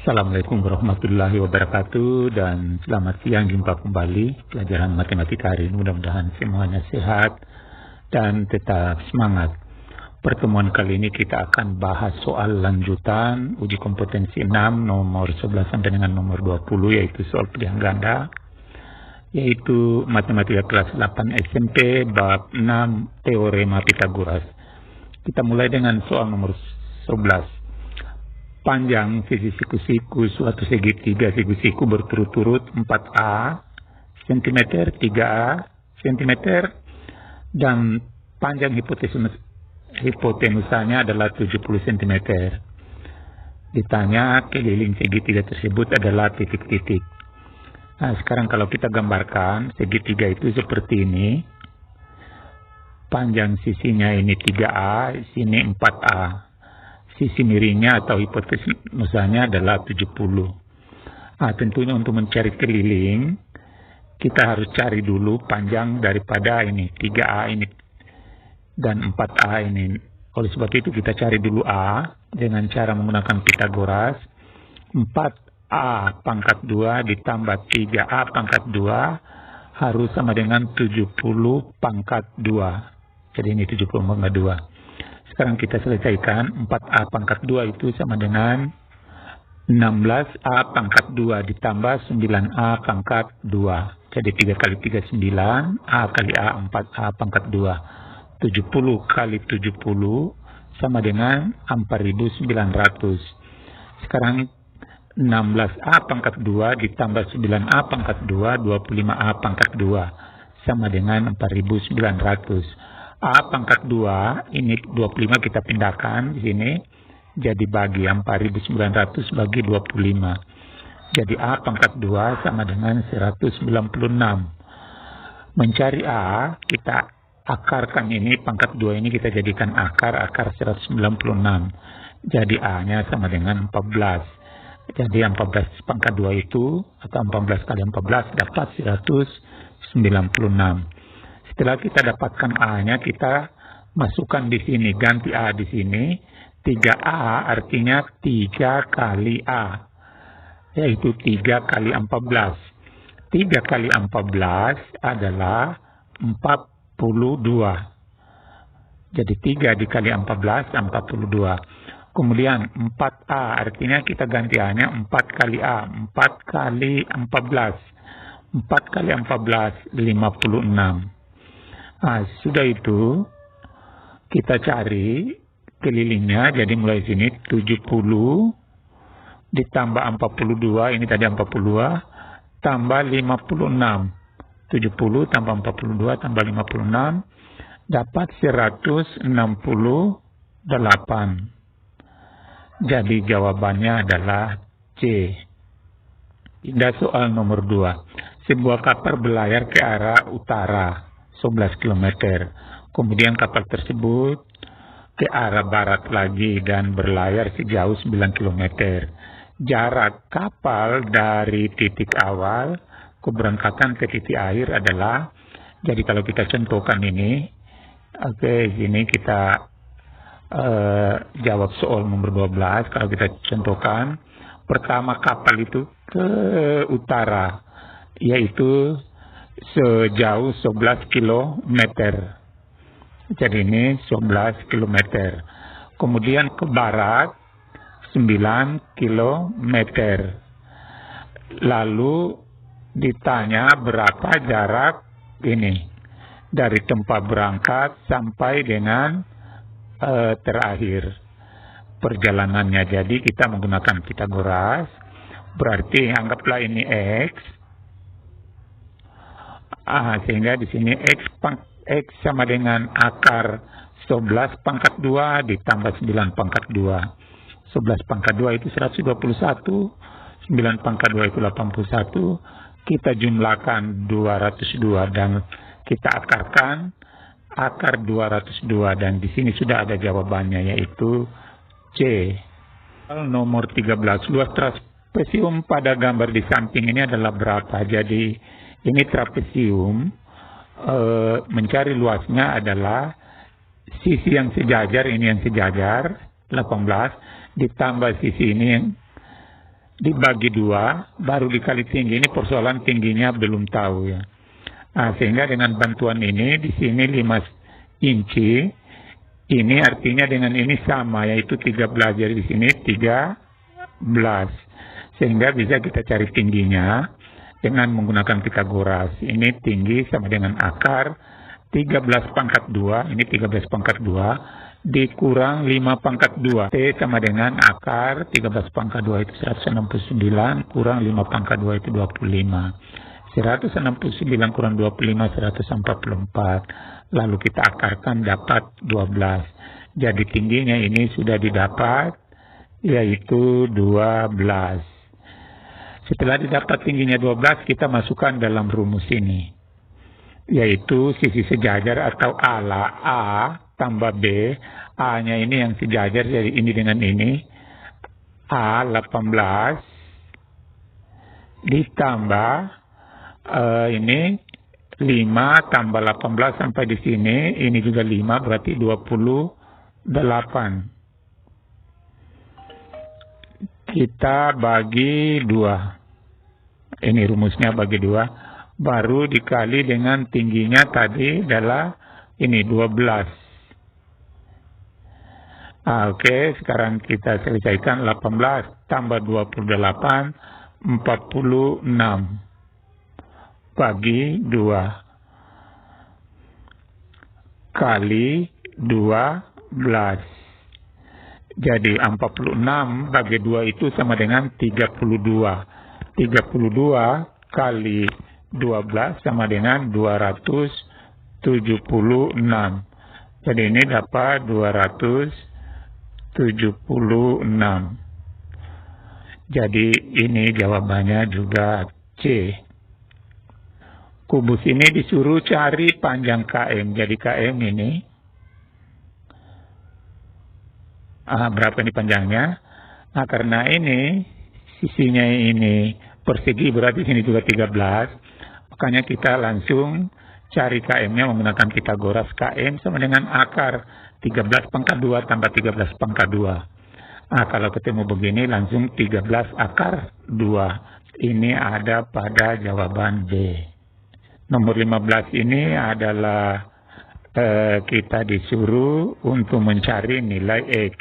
Assalamualaikum warahmatullahi wabarakatuh dan selamat siang, jumpa kembali pelajaran matematika hari ini. Mudah-mudahan semuanya sehat dan tetap semangat. Pertemuan kali ini kita akan bahas soal lanjutan uji kompetensi 6 nomor 11 sampai dengan nomor 20, yaitu soal pilihan ganda, yaitu matematika kelas 8 SMP bab 6 teorema Pitagoras. Kita mulai dengan soal nomor 11. Panjang sisi siku-siku suatu segitiga siku-siku berturut-turut 4A cm, 3A cm, dan panjang hipotenusanya adalah 70 cm. Ditanya keliling segitiga tersebut adalah titik-titik. Nah, sekarang kalau kita gambarkan segitiga itu seperti ini. Panjang sisinya ini 3A, sini 4A. Sisi miringnya atau hipotenusanya adalah 70. Nah, tentunya untuk mencari keliling, kita harus cari dulu panjang daripada ini, 3A ini dan 4A ini. Oleh sebab itu kita cari dulu A dengan cara menggunakan Pitagoras. 4A pangkat 2 ditambah 3A pangkat 2 harus sama dengan 70 pangkat 2. Jadi ini 70 pangkat 2. Sekarang kita selesaikan. 4A pangkat 2 itu sama dengan 16A pangkat 2 ditambah 9A pangkat 2. Jadi 3 kali 3 9, A kali A 4A pangkat 2. 70 kali 70 sama dengan 4.900. Sekarang 16A pangkat 2 ditambah 9A pangkat 2, 25A pangkat 2 sama dengan 4.900. A pangkat 2, ini 25 kita pindahkan di sini. Jadi bagi 4.900 bagi 25. Jadi A pangkat 2 sama dengan 196. Mencari A, kita akarkan ini, pangkat 2 ini kita jadikan akar 196. Jadi A-nya sama dengan 14. Jadi 14 pangkat 2 itu, atau 14 kali 14 dapat 196. Setelah kita dapatkan A-nya, kita masukkan di sini, ganti A di sini. 3A artinya 3 kali A, yaitu 3 kali 14. 3 kali 14 adalah 42. Jadi 3 dikali 14, 42. Kemudian 4A artinya kita ganti A-nya 4 kali A, 4 kali 14. 4 kali 14, 56. Nah, sudah itu kita cari kelilingnya. Jadi mulai sini 70 ditambah 42, ini tadi 42 tambah 56. 70 tambah 42 tambah 56 dapat 168. Jadi jawabannya adalah C. Pindah soal nomor 2. Sebuah kapal berlayar ke arah utara 11 km. Kemudian kapal tersebut ke arah barat lagi dan berlayar sejauh 9 km. Jarak kapal dari titik awal keberangkatan ke titik akhir adalah, jadi kalau kita contohkan ini, sini kita jawab soal nomor 12. Kalau kita contohkan, pertama kapal itu ke utara, yaitu sejauh 11 km. Jadi ini 11 km. Kemudian ke barat 9 km. Lalu ditanya berapa jarak ini dari tempat berangkat sampai dengan terakhir perjalanannya. Jadi kita menggunakan Pitagoras. Berarti anggaplah ini X. Sehingga di sini X sama dengan akar 11 pangkat 2 ditambah 9 pangkat 2. 11 pangkat 2 itu 121, 9 pangkat 2 itu 81. Kita jumlahkan 202 dan kita akarkan akar 202, dan di sini sudah ada jawabannya, yaitu C. Nomor 13. Luas trapesium pada gambar di samping ini adalah berapa? Jadi ini trapesium, mencari luasnya adalah sisi yang sejajar, ini yang sejajar 18 ditambah sisi ini yang dibagi 2, baru dikali tinggi. Ini persoalan tingginya belum tahu ya. Sehingga dengan bantuan ini, di sini 5 inci, ini artinya dengan ini sama, yaitu 13. Jadi di sini 13. Sehingga bisa kita cari tingginya dengan menggunakan Pitagoras. Ini tinggi sama dengan akar 13 pangkat 2, ini 13 pangkat 2, dikurang 5 pangkat 2. T sama dengan akar 13 pangkat 2 itu 169, kurang 5 pangkat 2 itu 25. 169 kurang 25, 144. Lalu kita akarkan dapat 12. Jadi tingginya ini sudah didapat, yaitu 12. Setelah didapat tingginya 12, kita masukkan dalam rumus ini, yaitu sisi sejajar atau ala A tambah B. A-nya ini yang sejajar, jadi ini dengan ini. A 18 ditambah ini 5 tambah 18 sampai di sini. Ini juga 5, berarti 28. Kita bagi 2. Ini rumusnya bagi 2. Baru dikali dengan tingginya tadi adalah ini 12. Oke, sekarang kita selesaikan. 18 tambah 28, 46. Bagi 2. Kali 12. Jadi 46 bagi 2 itu sama dengan 32. 32 kali 12 sama dengan 276. Jadi ini dapat 276. Jadi ini jawabannya juga C. Kubus ini disuruh cari panjang KM. Jadi KM ini, berapa ini panjangnya? Karena ini sisinya ini persegi, berarti sini juga 13. Makanya kita langsung cari KM-nya menggunakan Pitagoras. KM sama dengan akar 13 pangkat 2 tambah 13 pangkat 2. Kalau ketemu begini langsung 13 akar 2. Ini ada pada jawaban B. Nomor 15 ini adalah kita disuruh untuk mencari nilai X.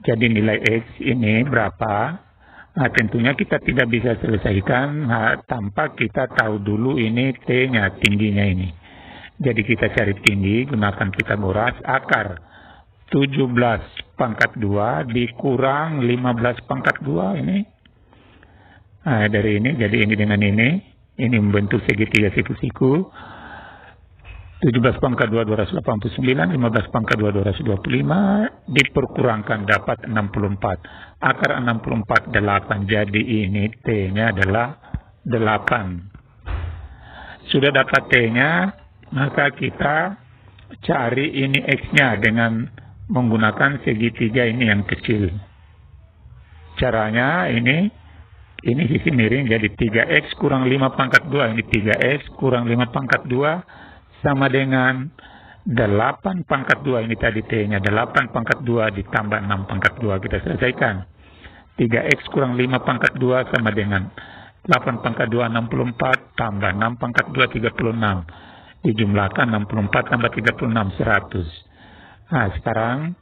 Jadi nilai X ini berapa? Tentunya kita tidak bisa selesaikan tanpa kita tahu dulu ini T-nya, tingginya ini. Jadi kita cari tinggi, gunakan Pitagoras. Akar 17 pangkat 2 dikurang 15 pangkat 2 ini. Dari ini, jadi ini dengan ini membentuk segitiga siku-siku. 17 pangkat 2, 289, 15 pangkat 2, 225, diperkurangkan dapat 64. Akar 64, 8. Jadi ini T-nya adalah 8. Sudah dapat T-nya, maka kita cari ini X-nya dengan menggunakan segitiga ini yang kecil. Caranya ini sisi miring, jadi 3X kurang 5 pangkat 2. Ini 3X kurang 5 pangkat 2 sama dengan 8 pangkat 2. Ini tadi T-nya 8 pangkat 2 ditambah 6 pangkat 2. Kita selesaikan. 3X kurang 5 pangkat 2 sama dengan 8 pangkat 2, 64, tambah 6 pangkat 2, 36. Dijumlahkan 64 tambah 36, 100. Sekarang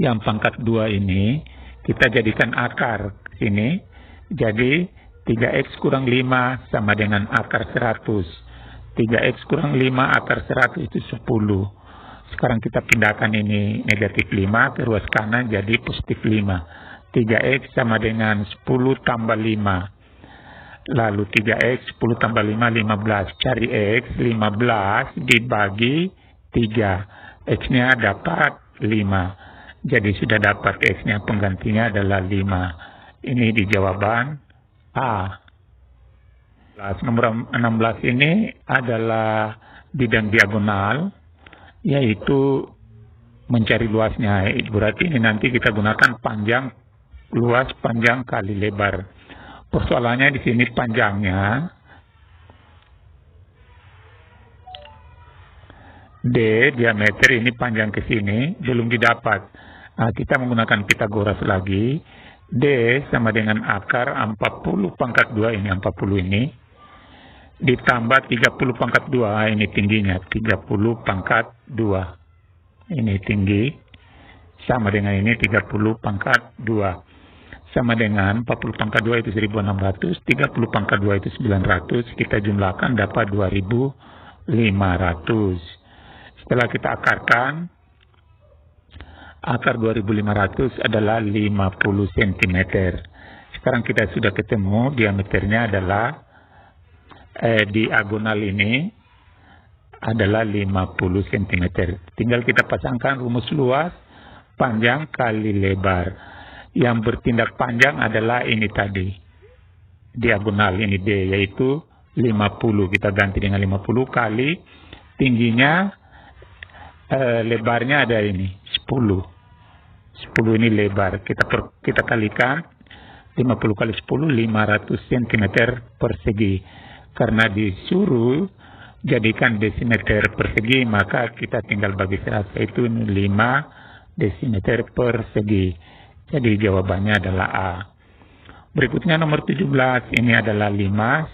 yang pangkat 2 ini kita jadikan akar sini. Jadi 3X kurang 5 sama dengan akar 100. 3X kurang 5 akar 100 itu 10. Sekarang kita pindahkan ini negatif 5 ke ruas kanan jadi positif 5. 3X sama dengan 10 tambah 5. Lalu 3X 10 tambah 5, 15. Cari X, 15 dibagi 3. X-nya dapat 5. Jadi sudah dapat X-nya, penggantinya adalah 5. Ini di jawaban A. Nomor 16 ini adalah bidang diagonal, yaitu mencari luasnya. Berarti ini nanti kita gunakan luas panjang kali lebar. Persoalannya di sini panjangnya D, diameter ini panjang ke sini belum didapat. Kita menggunakan Pitagoras lagi. D sama dengan akar 40 pangkat 2, ini 40 ini, ditambah 30 pangkat 2, ini tingginya, 30 pangkat 2. Ini tinggi, sama dengan ini 30 pangkat 2. Sama dengan 40 pangkat 2 itu 1600, 30 pangkat 2 itu 900, kita jumlahkan dapat 2500. Setelah kita akarkan, akar 2500 adalah 50 cm. Sekarang kita sudah ketemu diameternya adalah diagonal ini adalah 50 cm. Tinggal kita pasangkan rumus luas, panjang kali lebar. Yang bertindak panjang adalah ini tadi, diagonal ini D, yaitu 50. Kita ganti dengan 50 kali tingginya, lebarnya ada ini 10 ini lebar, kita kalikan 50 kali 10, 500 cm persegi. Karena disuruh jadikan desimeter persegi, maka kita tinggal bagi 100, itu 5 desimeter persegi. Jadi jawabannya adalah A. Berikutnya nomor 17, ini adalah limas.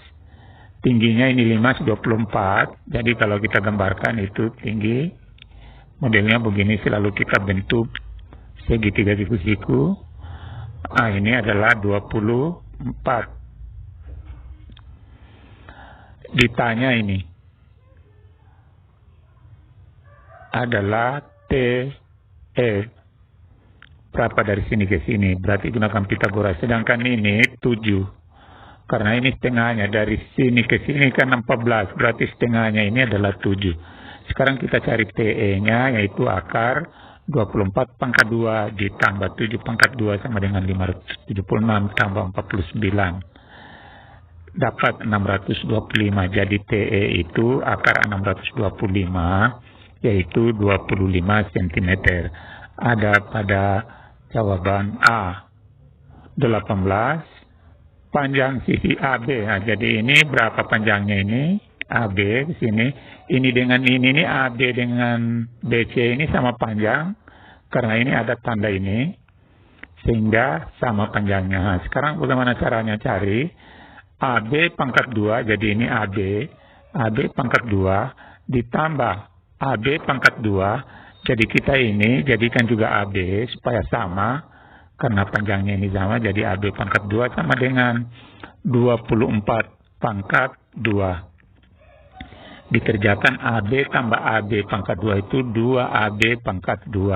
Tingginya ini limas 24. Jadi kalau kita gambarkan itu tinggi, modelnya begini, selalu kita bentuk segitiga siku-siku. Ini adalah 24. Ditanya ini adalah TE. Berapa dari sini ke sini? Berarti gunakan Pitagoras. Sedangkan ini 7. Karena ini setengahnya. Dari sini ke sini kan 14. Berarti setengahnya ini adalah 7. Sekarang kita cari TE-nya, yaitu akar 24 pangkat 2 ditambah 7 pangkat 2 sama dengan 576 tambah 49. Dapat 625. Jadi TE itu akar 625, yaitu 25 cm. Ada pada jawaban A. 18. Panjang sisi AB. Nah, jadi ini berapa panjangnya ini? AB di sini. Ini dengan ini AB dengan BC ini sama panjang. Karena ini ada tanda ini. Sehingga sama panjangnya. Nah, sekarang bagaimana caranya cari? AB pangkat 2, jadi ini AB. AB pangkat 2 ditambah AB pangkat 2. Jadi kita ini jadikan juga AB supaya sama. Karena panjangnya ini sama, jadi AB pangkat 2 sama dengan 24 pangkat 2. Dikerjakan AB tambah AB pangkat 2 itu 2AB pangkat 2.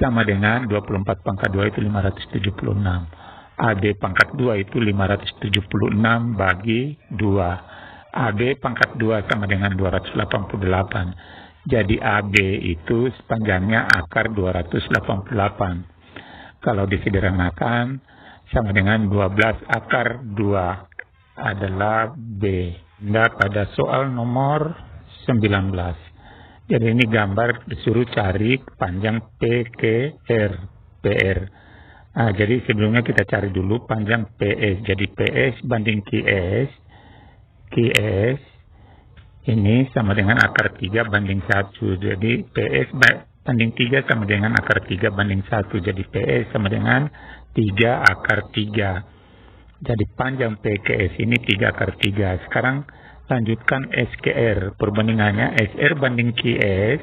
Sama dengan 24 pangkat 2 itu 576. AB pangkat 2 itu 576 bagi 2. AB pangkat 2 sama dengan 288. Jadi AB itu sepanjangnya akar 288. Kalau disederhanakan sama dengan 12 akar 2 adalah B. Nah, pada soal nomor 19. Jadi ini gambar disuruh cari panjang PQR. PR. Jadi sebelumnya kita cari dulu panjang PS. Jadi PS banding QS. QS ini sama dengan akar 3 banding 1. Jadi PS banding 3 sama dengan akar 3 banding 1. Jadi PS sama dengan 3 akar 3. Jadi panjang PQS ini 3 akar 3. Sekarang lanjutkan SQR. Perbandingannya SR banding QS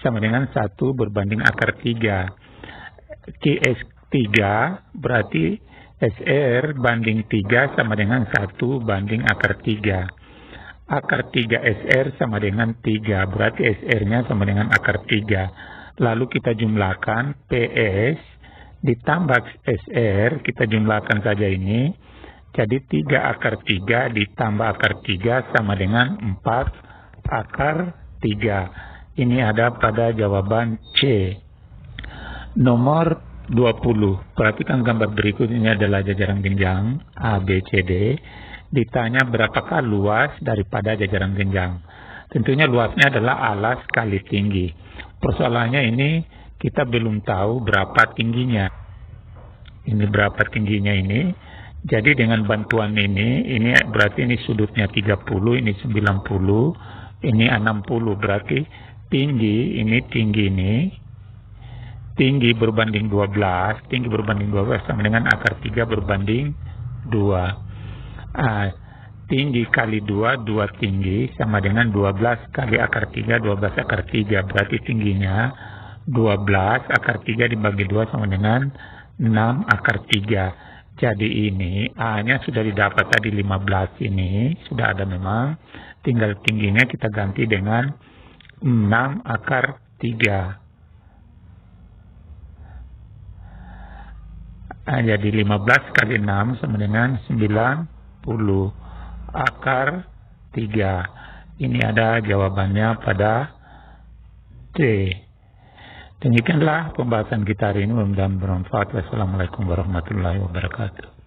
sama dengan 1 berbanding akar 3. QS 3 berarti SR banding 3 sama dengan 1 banding akar 3. Akar 3 SR sama dengan 3. Berarti SR-nya sama dengan akar 3. Lalu kita jumlahkan PS ditambah SR. Kita jumlahkan saja ini. Jadi 3 akar 3 ditambah akar 3 sama dengan 4 akar 3. Ini ada pada jawaban C. Nomor 20. Perhatikan gambar berikut, ini adalah jajaran genjang A, B, C, D. Ditanya berapakah luas daripada jajaran genjang. Tentunya luasnya adalah alas kali tinggi. Persoalannya ini kita belum tahu berapa tingginya. Ini berapa tingginya ini. Jadi dengan bantuan ini berarti ini sudutnya 30, ini 90, ini 60. Berarti tinggi ini tinggi berbanding 12, tinggi berbanding 12 sama dengan akar 3 berbanding 2. Tinggi kali 2, 2 tinggi sama dengan 12 kali akar 3, 12 akar 3. Berarti tingginya 12 akar 3 dibagi 2 sama dengan 6 akar 3. Jadi ini A-nya sudah didapat tadi 15 ini, sudah ada memang. Tinggal tingginya kita ganti dengan 6 akar 3. Jadi 15 kali 6 sama dengan 90 akar 3. Ini ada jawabannya pada D. Demikianlah pembahasan kita hari ini, mudah-mudahan bermanfaat. Wassalamualaikum warahmatullahi wabarakatuh.